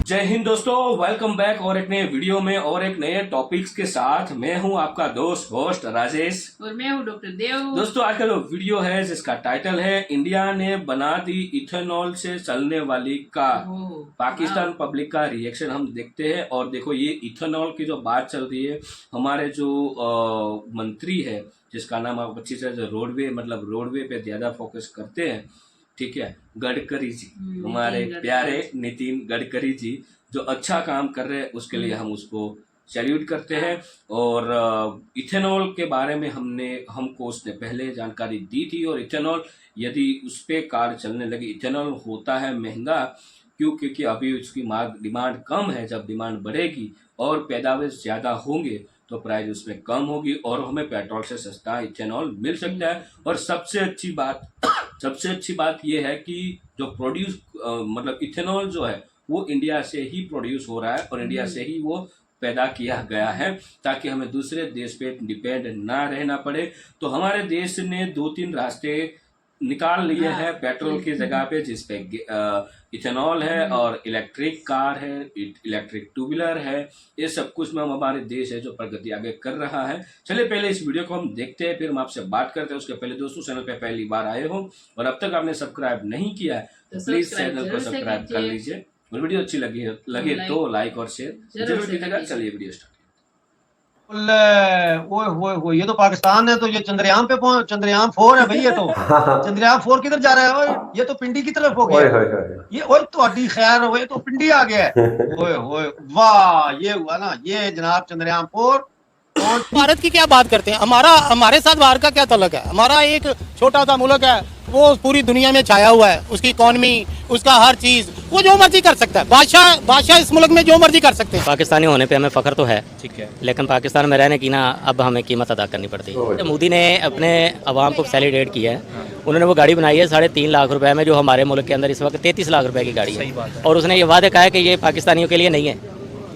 जय हिंद दोस्तों, welcome back और एक नए वीडियो में और एक नए टॉपिक्स के साथ। मैं हूं आपका दोस्त होस्ट राजेश और मैं हूं डॉक्टर देव। दोस्तों, आज का जो वीडियो है जिसका टाइटल है इंडिया ने बना दी इथेनॉल से चलने वाली कार, पाकिस्तान पब्लिक का रिएक्शन हम देखते हैं। और देखो, ये इथेनॉल की जो बात चल रही है, हमारे जो मंत्री है जिसका नाम आप अच्छी से रोडवे पे ज्यादा फोकस करते हैं, ठीक है, गडकरी जी, हमारे प्यारे नितिन गडकरी जी, जो अच्छा काम कर रहे हैं उसके लिए हम उसको सैल्यूट करते हैं। और इथेनॉल के बारे में हमको उसने पहले जानकारी दी थी। और इथेनॉल यदि उस पर कार चलने लगी, इथेनॉल होता है महंगा, क्योंकि अभी उसकी डिमांड कम है। जब डिमांड बढ़ेगी और पैदावार ज़्यादा होंगे तो प्राइस उसमें कम होगी और हमें पेट्रोल से सस्ता इथेनॉल मिल सकता है। और सबसे अच्छी बात यह है कि जो इथेनॉल जो है वो इंडिया से ही प्रोड्यूस हो रहा है और इंडिया से ही वो पैदा किया गया है, ताकि हमें दूसरे देश पे डिपेंड ना रहना पड़े। तो हमारे देश ने 2-3 रास्ते निकाल लिए हैं पेट्रोल की जगह पे, जिसपे इथेनॉल है और इलेक्ट्रिक कार है, इलेक्ट्रिक टू व्हीलर है। ये सब कुछ में हमारे देश है जो प्रगति आगे कर रहा है। चलिए पहले इस वीडियो को हम देखते हैं, फिर हम आपसे बात करते हैं। उसके पहले दोस्तों, चैनल पे पहली बार आए हो और अब तक आपने सब्सक्राइब नहीं किया है तो प्लीज चैनल को सब्सक्राइब कर लीजिए। और वीडियो अच्छी लगे तो लाइक और शेयर जरूर कीजिएगा। चलिए वीडियो स्टार्ट। ओए ये तो पाकिस्तान है, तो ये चंद्रयान 4 है भाई। ये तो चंद्रयान 4 किधर जा रहा है? ओए ये तो पिंडी की तरफ हो गया। ये ओए तो खैर हो, ये तो पिंडी आ गया है। ओए वाह, ये हुआ ना, ये जनाब चंद्रयान 4। भारत की क्या बात करते हैं? हमारे साथ बाहर का क्या तल्लुक है? हमारा एक छोटा सा मुल्क है, वो पूरी दुनिया में छाया हुआ है। उसकी इकोनॉमी, उसका हर चीज, वो जो मर्जी कर सकता है। बादशाह इस मुल्क में जो मर्जी कर सकते हैं। पाकिस्तानी होने पे हमें फख्र तो है, ठीक है, लेकिन पाकिस्तान में रहने की ना अब हमें कीमत अदा करनी पड़ती है। मोदी ने अपने अवाम को फैसिलिटेट किया है। उन्होंने वो गाड़ी बनाई है 3.5 लाख रुपए में, जो हमारे मुल्क के अंदर इस वक्त 33 लाख रुपए की गाड़ी है। और उसने ये वादे कहा है कि ये पाकिस्तानियों के लिए नहीं है,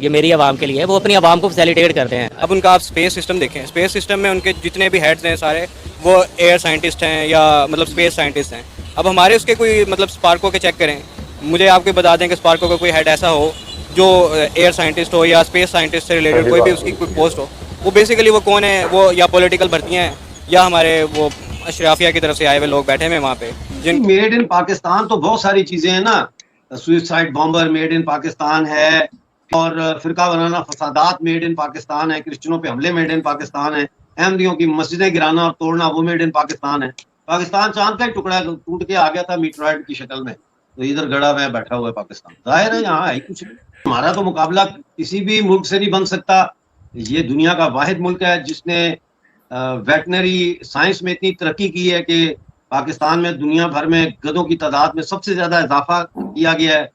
ये मेरी आवाम के लिए है। वो अपनी आवाम को फैसिलिटेट करते हैं। अब उनका आप स्पेस सिस्टम देखें, स्पेस सिस्टम में उनके जितने भी हेड्स हैं सारे वो एयर साइंटिस्ट हैं या स्पेस साइंटिस्ट हैं। अब हमारे उसके कोई स्पार्को के चेक करें, मुझे आपको बता दें कि स्पार्को का कोई हेड ऐसा हो जो एयर साइंटिस्ट हो या स्पेस साइंटिस्ट से रिलेटेड कोई भी उसकी कोई पोस्ट हो। वो बेसिकली वो कौन है? वो या पॉलिटिकल भर्तियाँ हैं या हमारे वो अशराफिया की तरफ से आए हुए लोग बैठे हुए वहाँ पे। जिन मेड इन पाकिस्तान तो बहुत सारी चीजें हैं ना, suicide bomber made in Pakistan है, और फिरका बनाना फसादात मेड इन पाकिस्तान है, क्रिश्चियनों पे हमले मेड इन पाकिस्तान है, अहमदियों की मस्जिदें गिराना और तोड़ना वो मेड इन पाकिस्तान है। पाकिस्तान चांद का एक टुकड़ा टूट के आ गया था मीटरॉइड की शक्ल में, तो इधर गड़ा हुआ बैठा हुआ है पाकिस्तान। जाहिर है यहाँ है कुछ नहीं। हमारा तो मुकाबला किसी भी मुल्क से नहीं बन सकता। ये दुनिया का वाहिद मुल्क है जिसने वेटनरी साइंस में इतनी तरक्की की है कि पाकिस्तान में दुनिया भर में गधों की तादाद में सबसे ज्यादा इजाफा किया गया है।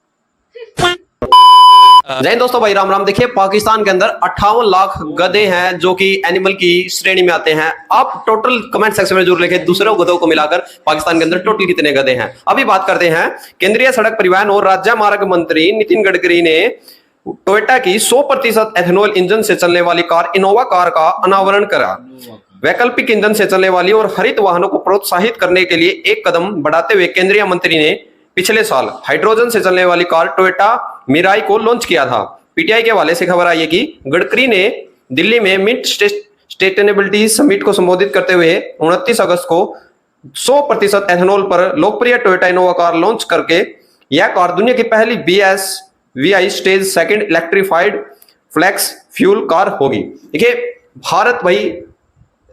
जय दोस्तों, भाई राम राम। देखिए, पाकिस्तान के अंदर 58 लाख गधे हैं जो कि एनिमल की श्रेणी में आते हैं। आप टोटल कमेंट सेक्शन में जरूर लिखें, दूसरे गधों को मिलाकर पाकिस्तान के अंदर टोटल कितने गधे हैं। अभी बात करते हैं, केंद्रीय सड़क परिवहन और राजमार्ग मंत्री नितिन गडकरी ने टोयोटा की 100% एथेनॉल इंजन से चलने वाली कार इनोवा कार का अनावरण करा। वैकल्पिक इंजन से चलने वाली और हरित वाहनों को प्रोत्साहित करने के लिए एक कदम बढ़ाते हुए केंद्रीय मंत्री ने पिछले साल हाइड्रोजन से चलने वाली कार टोयोटा मिराई को लॉन्च किया था। पीटीआई के हवाले से खबर आई है कि गडकरी ने दिल्ली में मिंट सस्टेनेबिलिटी समिट को संबोधित करते हुए 29 अगस्त को 100% एथेनॉल पर लोकप्रिय टोयोटा इनोवा कार लॉन्च करके यह कार दुनिया की पहली BSVI stage 2 electrified flex fuel car होगी। देखिए, भारत भाई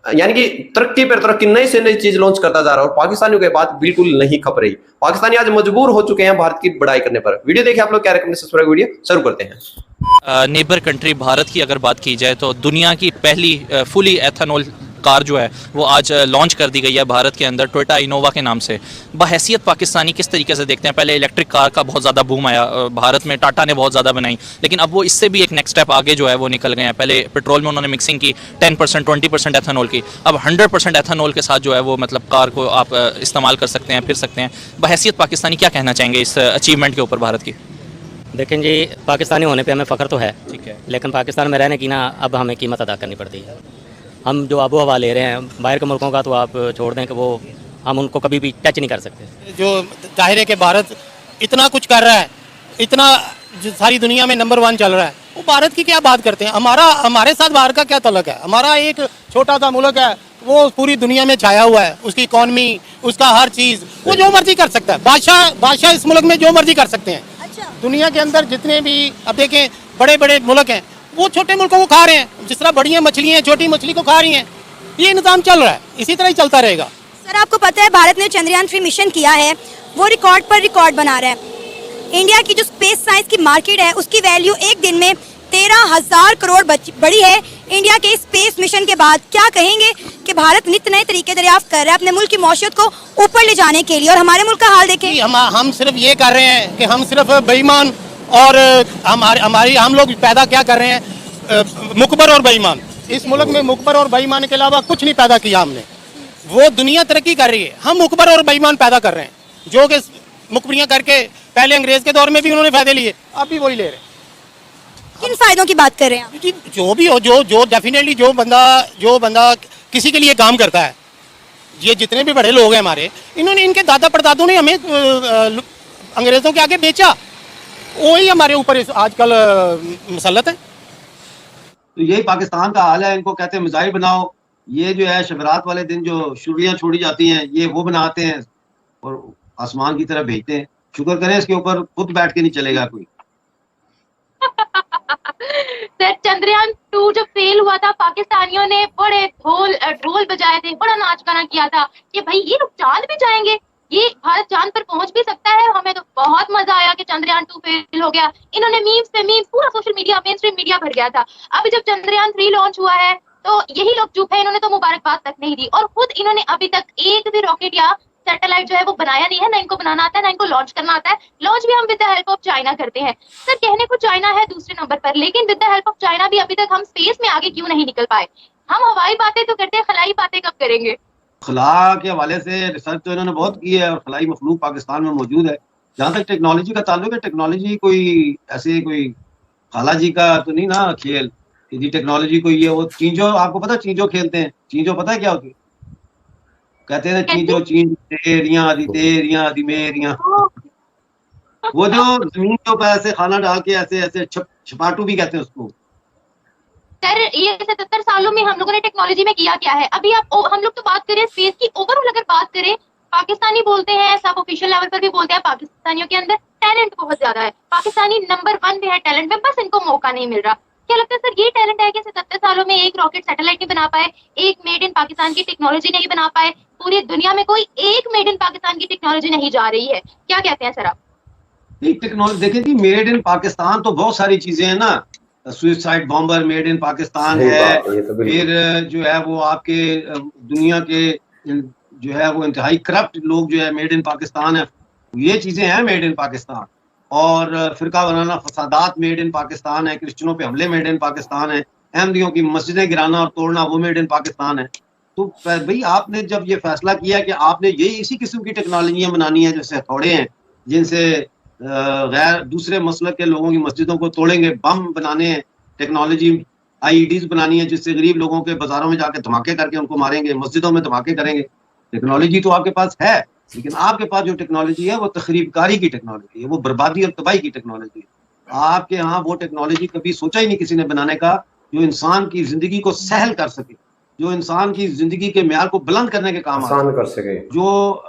यानी कि तरक्की पर तरक्की, नई से नई चीज लॉन्च करता जा रहा है और पाकिस्तानियों के बात बिल्कुल नहीं खप रही। पाकिस्तानी आज मजबूर हो चुके हैं भारत की बढ़ाई करने पर। वीडियो देखिए आप लोग, क्या रेकमेंड वीडियो शुरू करते हैं। नेबर कंट्री भारत की अगर बात की जाए तो दुनिया की पहली फुली एथेनॉल कार जो है वो आज लॉन्च कर दी गई है भारत के अंदर, टोयोटा इनोवा के नाम से। बहैसियत पाकिस्तानी किस तरीके से देखते हैं? पहले इलेक्ट्रिक कार का बहुत ज़्यादा बूम आया भारत में, टाटा ने बहुत ज़्यादा बनाई, लेकिन अब वो इससे भी एक नेक्स्ट स्टेप आगे जो है वो निकल गए हैं। पहले पेट्रोल में उन्होंने मिक्सिंग की 10% 20% एथेनॉल की, अब 100% एथेनॉल के साथ जो है वो कार को आप इस्तेमाल कर सकते हैं, फिर सकते हैं। बहैसियत पाकिस्तानी क्या कहना चाहेंगे इस अचीवमेंट के ऊपर भारत की? देखें जी, पाकिस्तानी होने पे हमें फ़ख्र तो है, ठीक है, लेकिन पाकिस्तान में रहने की ना अब हमें कीमत अदा करनी पड़ती है। हम जो आबो हवा ले रहे हैं बाहर के मुल्कों का, तो आप छोड़ दें कि वो हम उनको कभी भी टच नहीं कर सकते। जो जाहिर है कि भारत इतना कुछ कर रहा है, इतना जो सारी दुनिया में नंबर 1 चल रहा है, वो भारत की क्या बात करते हैं? हमारे साथ बाहर का क्या तल्लुक है? हमारा एक छोटा सा मुल्क है, वो पूरी दुनिया में छाया हुआ है, उसकी इकॉनमी, उसका हर चीज, वो जो मर्जी कर सकता है। बादशाह इस मुल्क में जो मर्जी कर सकते हैं। दुनिया के अंदर जितने भी अब देखें बड़े बड़े मुल्क हैं, वो छोटे मुल्कों को खा रहे हैं। जिस तरह बड़ियां मछलियां छोटी मछली को खा रही हैं, ये निज़ाम चल रहा है, इसी तरह ही चलता रहेगा। सर आपको पता है भारत ने चंद्रयान 3 मिशन किया है, वो रिकॉर्ड पर रिकॉर्ड बना रहा है। इंडिया की जो स्पेस साइंस की मार्केट है उसकी वैल्यू एक दिन में 13,000 करोड़ बढ़ी है। इंडिया के स्पेस मिशन के बाद क्या कहेंगे कि भारत नित नए तरीके दरियाफ्त कर रहा है अपने मुल्क की मौशियत को ऊपर ले जाने के लिए, और हमारे मुल्क का हाल देखें। हम सिर्फ ये कर रहे हैं कि हम सिर्फ बेईमान और हम लोग पैदा क्या कर रहे हैं, मुकबर और बेईमान। इस मुल्क में मुकबर और बेईमान के अलावा कुछ नहीं पैदा किया हमने। वो दुनिया तरक्की कर रही है, हम मुकबर और बेईमान पैदा कर रहे हैं, जो कि मुकबरियां करके पहले अंग्रेज के दौर में भी उन्होंने फायदे लिए, अब भी वही ले रहे हैं। किन फायदों की बात कर रहे हैं आप? जो भी हो, जो डेफिनेटली जो बंदा किसी के लिए काम करता है, ये जितने भी बड़े लोग हैं हमारे, इनके दादा परदादों ने हमें अंग्रेजों के आगे बेचा, वही हमारे ऊपर आजकल मुसल्लत है। तो यही पाकिस्तान का हाल है। इनको कहते हैं मिसाइल बनाओ, ये जो है शबरात वाले दिन जो शुरुलियाँ छोड़ी जाती हैं, ये वो बनाते हैं और आसमान की तरफ भेजते हैं। शुक्र करें इसके ऊपर खुद बैठ के नहीं चलेगा कोई। सर चंद्रयान 2 जब फेल हुआ था, पाकिस्तानियों ने बड़े ढोल बजाए थे, बड़ा नाच गाना किया था कि भाई ये लोग चांद भी जाएंगे, ये भारत चांद पर पहुंच भी सकता है। हमें तो बहुत मजा आया कि चंद्रयान 2 फेल हो गया। इन्होंने मीम्स पे मीम्स, पूरा social media, main stream media भर गया था। अभी जब चंद्रयान 3 लॉन्च हुआ है तो यही लोग चुप है, इन्होंने तो मुबारकबाद तक नहीं दी, और खुद इन्होंने अभी तक एक भी रॉकेट या सैटेलाइट जो है वो बनाया नहीं है, ना इनको बनाना आता है, ना इनको लॉन्च करना आता है। लॉन्च भी हम with the help of China करते हैं। सर कहने को चाइना है दूसरे नंबर पर, लेकिन with the help of China भी अभी तक हम स्पेस में आगे क्यों नहीं निकल पाए? हम हवाई बातें तो करते हैं, खलाई बातें कब करेंगे? खला के हवाले से रिसर्च तो इन्होंने बहुत की है और खलाई मखलूक पाकिस्तान में मौजूद है। जहाँ तक टेक्नोलॉजी का ताल्लुक है, टेक्नोलॉजी कोई ऐसे कोई खाला जी का तो नहीं ना खेल कि जी टेक्नोलॉजी कोई है। वो चींजो, आपको पता चींजो खेलते हैं, चींजो पता है क्या होती है? कहते हैं चींजो चींज तेरियां आदि मेरियां। वो जो जमीन के ऊपर ऐसे खाना डाल के ऐसे छपाटू भी कहते हैं उसको। सर ये 77 सालों में हम लोगों ने टेक्नोलॉजी में किया क्या है? अभी हम लोग तो बात करें स्पेस की, ओवरऑल अगर बात करें, पाकिस्तानी बोलते हैं, सब ऑफिशियल लेवल पर भी बोलते हैं, पाकिस्तानियों के अंदर टैलेंट बहुत ज्यादा है, पाकिस्तानी नंबर 1 पे है टैलेंट में, बस इनको मौका नहीं मिल रहा। क्या लगता है सर ये टैलेंट है कि 77 सालों में एक रॉकेट सैटेलाइट नहीं बना पाए, एक मेड इन पाकिस्तान की टेक्नोलॉजी नहीं बना पाए, पूरी दुनिया में कोई एक मेड इन पाकिस्तान की टेक्नोलॉजी नहीं जा रही है? क्या कहते हैं सर आप? टेक्नोलॉजी देखिए जी, मेड इन पाकिस्तान तो बहुत सारी चीजें हैं ना। Suicide bomber made in Pakistan है, फिर जो है वो आपके दुनिया के जो है वो इंतहाई करप्ट लोग जो है मेड इन पाकिस्तान है, ये चीजें हैं मेड इन पाकिस्तान। और फिरका बनाना फसादात मेड इन पाकिस्तान है, क्रिश्चियनों पे हमले मेड इन पाकिस्तान है, अहमदियों की मस्जिदें गिराना और तोड़ना वो मेड इन पाकिस्तान है। तो भाई आपने जब ये फैसला किया कि आपने ये इसी किस्म की टेक्नोलॉजियां बनानी है, जैसे हथौड़े हैं जिनसे गैर दूसरे मसलक के लोगों की मस्जिदों को तोड़ेंगे, बम बनाने हैं, टेक्नोलॉजी आईईडीज बनानी है जिससे गरीब लोगों के बाजारों में जाके धमाके करके उनको मारेंगे, मस्जिदों में धमाके करेंगे। टेक्नोलॉजी तो आपके पास है, लेकिन आपके पास जो टेक्नोलॉजी है वो तखरीबकारी की टेक्नोलॉजी है, वो बर्बादी और तबाही की टेक्नोलॉजी है। आपके यहाँ वो टेक्नोलॉजी कभी सोचा ही नहीं किसी ने बनाने का जो इंसान की जिंदगी को सहल कर सके, जो इंसान की जिंदगी के म्यार को बुलंद करने के काम आसान कर सके, जो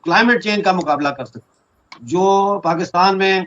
क्लाइमेट चेंज का मुकाबला कर सके। जो पाकिस्तान में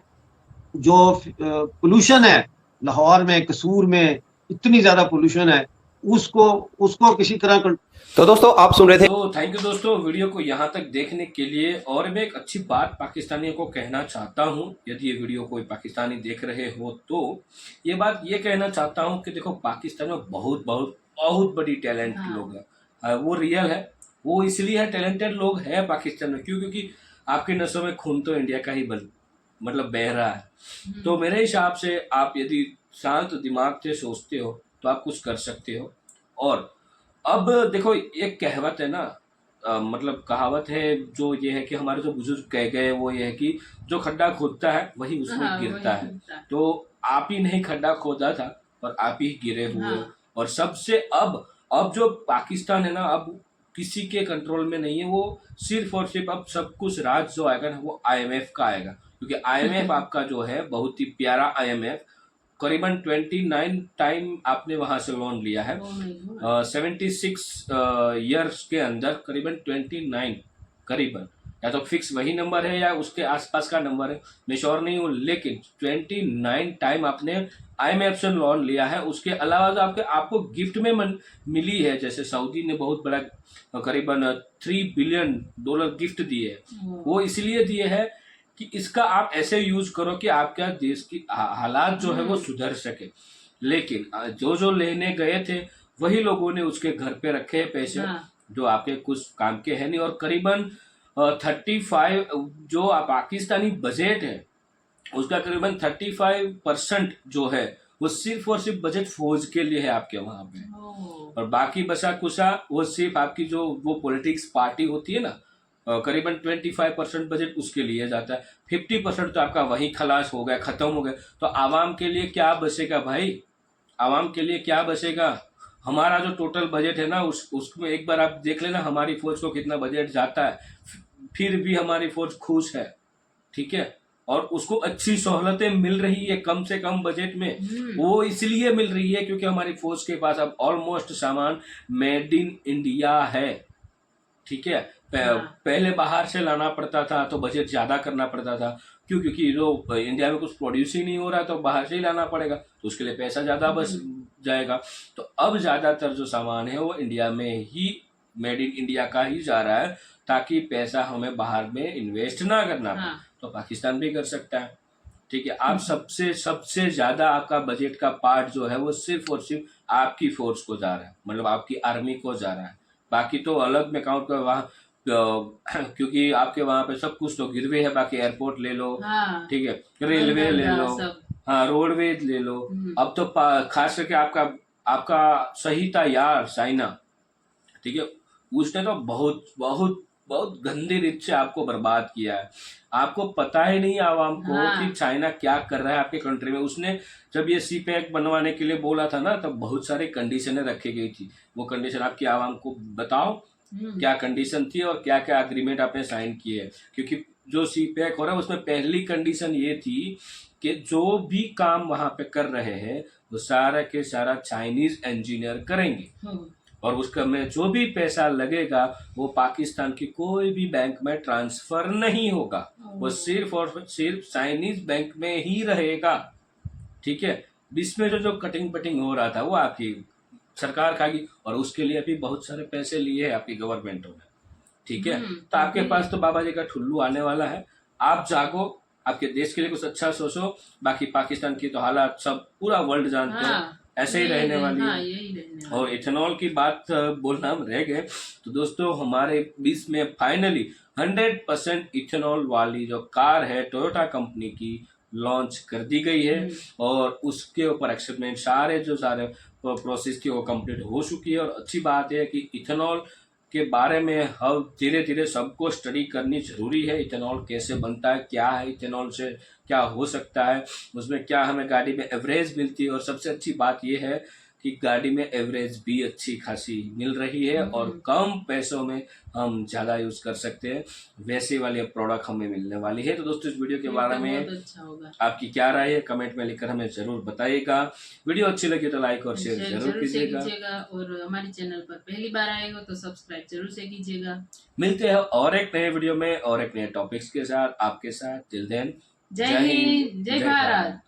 जो पोल्यूशन है, लाहौर में, कसूर में इतनी ज्यादा पोल्यूशन है, उसको किसी तरह। तो दोस्तों आप सुन रहे थे। तो थैंक यू दोस्तों वीडियो को यहाँ तक देखने के लिए। और मैं एक अच्छी बात पाकिस्तानियों को कहना चाहता हूँ, यदि ये वीडियो कोई पाकिस्तानी देख रहे हो तो ये बात ये कहना चाहता हूँ कि देखो पाकिस्तान में बहुत बहुत बहुत बड़ी टैलेंट लोग हैं, वो रियल है, वो इसलिए है टैलेंटेड लोग हैं पाकिस्तान में। क्यों? क्योंकि आपके नसों में खून तो इंडिया का ही मतलब बह रहा है। तो मेरे हिसाब से आप यदि शांत दिमाग से सोचते हो तो आप कुछ कर सकते हो। और अब देखो एक कहावत है ना, मतलब कहावत है जो ये है कि हमारे जो बुजुर्ग कह गए वो ये है कि जो खड्डा खोदता है वही उसमें गिरता है। तो आप ही नहीं खड्डा खोदा था और आप ही गिरे हुए। और सबसे अब जो पाकिस्तान है ना, अब किसी के कंट्रोल में नहीं है, वो सिर्फ और सिर्फ अब सब कुछ राज जो आएगा ना वो IMF का आएगा, क्योंकि IMF आपका जो है बहुत ही प्यारा IMF, करीबन 29 टाइम आपने वहां से लोन लिया है, 76 ईयर्स के अंदर करीबन 29, करीबन, या तो फिक्स वही नंबर है या उसके आसपास का नंबर है, मैं श्योर नहीं हूँ, लेकिन 29 टाइम आपने IMF से लोन लिया है। उसके अलावा जो आपको गिफ्ट में मिली है, जैसे सऊदी ने बहुत बड़ा करीबन $3 बिलियन गिफ्ट दिए है, वो इसलिए दिए है कि इसका आप ऐसे यूज करो कि आपका देश की हालात जो है वो सुधर सके। लेकिन जो लेने गए थे वही लोगों ने उसके घर पे रखे हैं पैसे, जो आपके कुछ काम के है नहीं। और करीबन 35 जो पाकिस्तानी बजट है उसका करीबन 35% जो है वो सिर्फ और सिर्फ बजट फौज के लिए है आपके वहां पे, और बाकी बचा कुचा वो सिर्फ आपकी जो वो पॉलिटिक्स पार्टी होती है ना, करीबन 25% बजट उसके लिए जाता है, 50% तो आपका वही खलास हो गया, खत्म हो गया। तो आवाम के लिए क्या बचेगा भाई, आवाम के लिए क्या बचेगा? हमारा जो टोटल बजट है ना उसमें एक बार आप देख लेना हमारी फौज को कितना बजट जाता है, फिर भी हमारी फौज खुश है, ठीक है, और उसको अच्छी सहूलतें मिल रही है कम से कम बजट में। वो इसलिए मिल रही है क्योंकि हमारी फौज के पास अब ऑलमोस्ट सामान मेड इन इंडिया है, ठीक है। पहले बाहर से लाना पड़ता था तो बजट ज्यादा करना पड़ता था, क्योंकि जो इंडिया में कुछ प्रोड्यूस ही नहीं हो रहा तो बाहर से ही लाना पड़ेगा, तो उसके लिए पैसा ज्यादा बच जाएगा। तो अब ज्यादातर जो सामान है वो इंडिया में ही मेड इन इंडिया का ही जा रहा है, ताकि पैसा हमें बाहर में इन्वेस्ट ना करना पड़े। तो पाकिस्तान भी कर सकता है, ठीक है। आप सबसे ज्यादा आपका बजट का पार्ट जो है वो सिर्फ और सिर्फ आपकी फोर्स को जा रहा है, मतलब आपकी आर्मी को जा रहा है। बाकी तो अलग में काउंट कर वहाँ, क्योंकि आपके वहां पे सब कुछ तो गिरवे है, बाकी एयरपोर्ट ले लो, ठीक है, रेलवे ले लो, हाँ, रोडवेज ले लो। अब तो खास करके आपका सही था यार चाइना, ठीक है, उसने तो बहुत बहुत बहुत गंदी रीत से आपको बर्बाद किया है। आपको पता ही नहीं आवाम को कि चाइना क्या कर रहा है आपके कंट्री में। उसने जब ये CPEC बनवाने के लिए बोला था ना, तब बहुत सारी कंडीशनें रखी गई थी। वो कंडीशन आपकी आवाम को बताओ क्या कंडीशन थी और क्या क्या अग्रीमेंट आपने साइन किए, क्योंकि जो CPEC हो रहा है उसमें पहली कंडीशन ये थी कि जो भी काम वहां पे कर रहे हैं वो सारा के सारा चाइनीज इंजीनियर करेंगे, और उसका में जो भी पैसा लगेगा वो पाकिस्तान की कोई भी बैंक में ट्रांसफर नहीं होगा, वो सिर्फ और सिर्फ चाइनीज बैंक में ही रहेगा, ठीक है। इसमें जो कटिंग पटिंग हो रहा था वो आपकी सरकार खाएगी, और उसके लिए भी बहुत सारे पैसे लिए हैं आपकी गवर्नमेंटों ने, ठीक है। तो आपके पास तो बाबा जी का ठुल्लू आने वाला है। आप जागो, आपके देश के लिए कुछ अच्छा सोचो। बाकी पाकिस्तान की तो हालात सब पूरा वर्ल्ड जानते हैं, ऐसे ही रहने वाली है। और इथेनॉल की बात बोलना हम रह गए, तो दोस्तों हमारे बीच में फाइनली 100% इथेनॉल वाली जो कार है टोयोटा कंपनी की लॉन्च कर दी गई है, और उसके ऊपर एक्सेप्टमेंट सारे प्रोसेस की वो कंप्लीट हो चुकी है। और अच्छी बात है कि इथेनॉल के बारे में हम धीरे धीरे सबको स्टडी करनी जरूरी है। इथेनॉल कैसे बनता है, क्या है इथेनॉल से क्या हो सकता है, उसमें क्या हमें गाड़ी में एवरेज मिलती है, और सबसे अच्छी बात यह है कि गाड़ी में एवरेज भी अच्छी खासी मिल रही है, और कम पैसों में हम ज़्यादा यूज कर सकते हैं। वैसे वाली प्रोडक्ट हमें मिलने वाली है। तो दोस्तों इस वीडियो के बारे में आपकी क्या राय है कमेंट में लिखकर हमें जरूर बताइएगा। वीडियो अच्छी लगी तो लाइक और शेयर जरूर कीजिएगा, और हमारे चैनल पर पहली बार आए हो तो सब्सक्राइब जरूर से कीजिएगा। मिलते हैं और एक नए वीडियो में और एक नए टॉपिक्स के साथ आपके साथ। टिल देन जय हिंद, जय भारत।